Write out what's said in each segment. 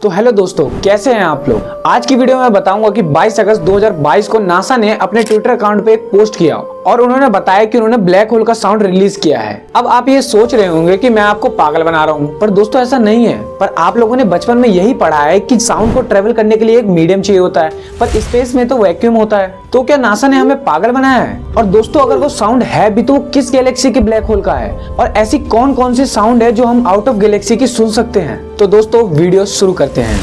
तो हेलो दोस्तों, कैसे हैं आप लोग। आज की वीडियो में बताऊंगा कि 22 अगस्त 2022 को नासा ने अपने ट्विटर अकाउंट पे एक पोस्ट किया और उन्होंने बताया कि उन्होंने ब्लैक होल का साउंड रिलीज किया है। अब आप ये सोच रहे होंगे कि मैं आपको पागल बना रहा हूँ, पर दोस्तों ऐसा नहीं है। पर आप लोगों ने बचपन में यही पढ़ा है कि साउंड को ट्रेवल करने के लिए एक मीडियम चाहिए होता है, पर स्पेस में तो वैक्यूम होता है। तो क्या नासा ने हमें पागल बनाया है? और दोस्तों अगर वो साउंड है भी तो वो किस गैलेक्सी के ब्लैक होल का है, और ऐसी कौन कौन सी साउंड है जो हम आउट ऑफ गैलेक्सी की सुन सकते हैं। तो दोस्तों वीडियो शुरू करते हैं।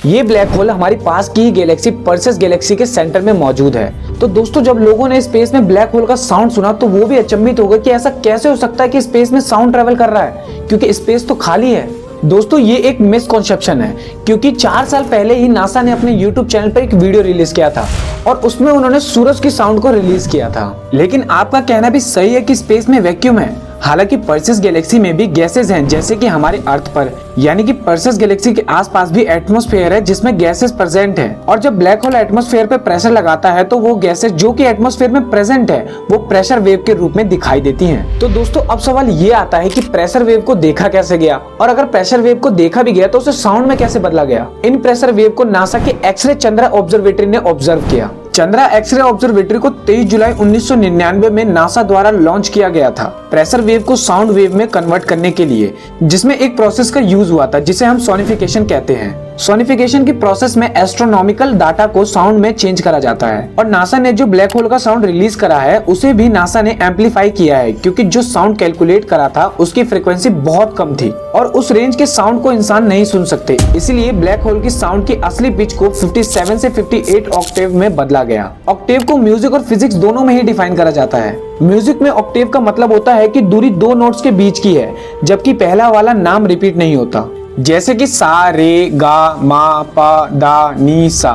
ये ब्लैक होल हमारी पास की गैलेक्सी पर्सेस गैलेक्सी के सेंटर में मौजूद है। तो दोस्तों जब लोगों ने स्पेस में ब्लैक होल का साउंड सुना तो वो भी अचंभित हो गए कि ऐसा कैसे हो सकता है कि स्पेस में साउंड ट्रेवल कर रहा है, क्योंकि स्पेस तो खाली है। दोस्तों ये एक मिसकॉन्सेप्शन है, क्योंकि 4 साल पहले ही नासा ने अपने YouTube चैनल पर एक वीडियो रिलीज किया था और उसमें उन्होंने सूरज की साउंड को रिलीज किया था। लेकिन आपका कहना भी सही है कि स्पेस में वैक्यूम है। हालांकि पर्सेस गैलेक्सी में भी गैसेस हैं, जैसे कि हमारे अर्थ पर, यानी कि पर्सेस गैलेक्सी के आसपास भी एटमॉस्फेयर है जिसमें गैसेस प्रेजेंट है। और जब ब्लैक होल एटमॉस्फेयर पे प्रेशर लगाता है तो वो गैसेस जो कि एटमॉस्फेयर में प्रेजेंट है वो प्रेशर वेव के रूप में दिखाई देती हैं। तो दोस्तों अब सवाल ये आता है कि प्रेशर वेव को देखा कैसे गया, और अगर प्रेशर वेव को देखा भी गया तो उसे साउंड में कैसे बदला गया। इन प्रेशर वेव को नासा के एक्सरे चंद्रा ऑब्जर्वेटरी ने ऑब्जर्व किया। चंद्रा एक्सरे ऑब्जर्वेटरी को 23 जुलाई 1999 में नासा द्वारा लॉन्च किया गया था प्रेशर वेव को साउंड वेव में कन्वर्ट करने के लिए, जिसमें एक प्रोसेस का यूज हुआ था जिसे हम सोनिफिकेशन कहते हैं। सोनिफिकेशन की प्रोसेस में एस्ट्रोनॉमिकल डाटा को साउंड में चेंज करा जाता है, और नासा ने जो ब्लैक होल का साउंड रिलीज करा है उसे भी नासा ने एम्पलीफाई किया है, क्योंकि जो साउंड कैलकुलेट करा था उसकी फ्रीक्वेंसी बहुत कम थी और उस रेंज के साउंड को इंसान नहीं सुन सकते। इसीलिए ब्लैक होल की साउंड की असली पिच को 57 से 58 ऑक्टेव में बदला गया। ऑक्टेव को म्यूजिक और फिजिक्स दोनों में ही डिफाइन करा जाता है। म्यूजिक में ऑक्टेव का मतलब होता है कि दूरी 2 नोट्स के बीच की है, जबकि पहला वाला नाम रिपीट नहीं होता, जैसे कि सा रे गा मा पा दा नी सा।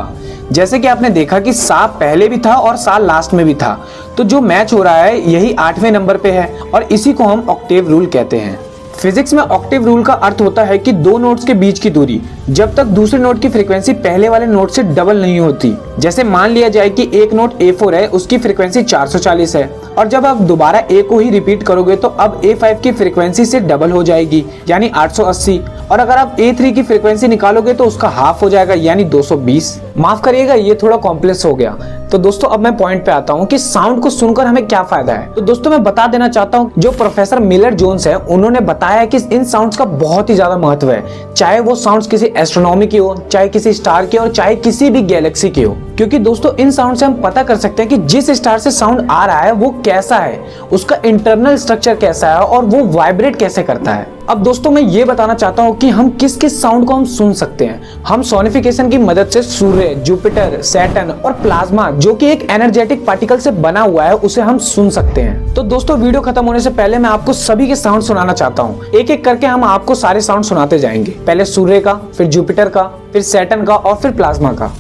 जैसे कि आपने देखा कि सा पहले भी था और सा लास्ट में भी था, तो जो मैच हो रहा है यही 8वें नंबर पे है, और इसी को हम ऑक्टेव रूल कहते हैं। फिजिक्स में ऑक्टेव रूल का अर्थ होता है कि 2 नोट्स के बीच की दूरी जब तक दूसरे नोट की फ्रीक्वेंसी पहले वाले नोट से डबल नहीं होती। जैसे मान लिया जाए कि एक नोट A4 है, उसकी फ्रीक्वेंसी 440 है, और जब आप दोबारा A को ही रिपीट करोगे तो अब A5 की फ्रीक्वेंसी से डबल हो जाएगी, यानी 880, और अगर आप A3 की फ्रीक्वेंसी निकालोगे तो उसका हाफ हो जाएगा, यानी 220। माफ करिएगा ये थोड़ा कॉम्प्लेक्स हो गया। तो दोस्तों अब मैं पॉइंट पे आता हूँ कि साउंड को सुनकर हमें क्या फायदा है। तो दोस्तों मैं बता देना चाहता हूँ, जो प्रोफेसर मिलर जोन्स है उन्होंने बताया कि इन साउंड्स का बहुत ही ज्यादा महत्व है, चाहे वो साउंड्स किसी एस्ट्रोनॉमी की हो, चाहे किसी स्टार की हो, चाहे किसी भी गैलेक्सी की हो। क्योंकि दोस्तों इन साउंड से हम पता कर सकते हैं कि जिस स्टार से साउंड आ रहा है वो कैसा है, उसका इंटरनल स्ट्रक्चर कैसा है और वो वाइब्रेट कैसे करता है। अब दोस्तों मैं ये बताना चाहता हूँ कि हम किस किस साउंड को हम सुन सकते हैं। हम सोनिफिकेशन की मदद से सूर्य, जुपिटर, सैटर्न और प्लाज्मा, जो कि एक एनर्जेटिक पार्टिकल से बना हुआ है, उसे हम सुन सकते हैं। तो दोस्तों वीडियो खत्म होने से पहले मैं आपको सभी के साउंड सुनाना चाहता हूँ। एक एक करके हम आपको सारे साउंड सुनाते जाएंगे। पहले सूर्य का, फिर जुपिटर का, फिर सैटर्न का और फिर प्लाज्मा का।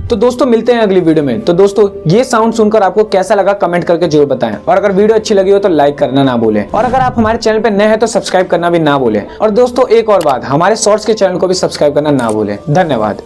तो दोस्तों मिलते हैं अगली वीडियो में। तो दोस्तों ये साउंड सुनकर आपको कैसा लगा कमेंट करके जरूर बताएं, और अगर वीडियो अच्छी लगी हो तो लाइक करना ना भूलें, और अगर आप हमारे चैनल पे नए हैं तो सब्सक्राइब करना भी ना भूलें। और दोस्तों एक और बात, हमारे शॉर्ट्स के चैनल को भी सब्सक्राइब करना ना भूलें। धन्यवाद।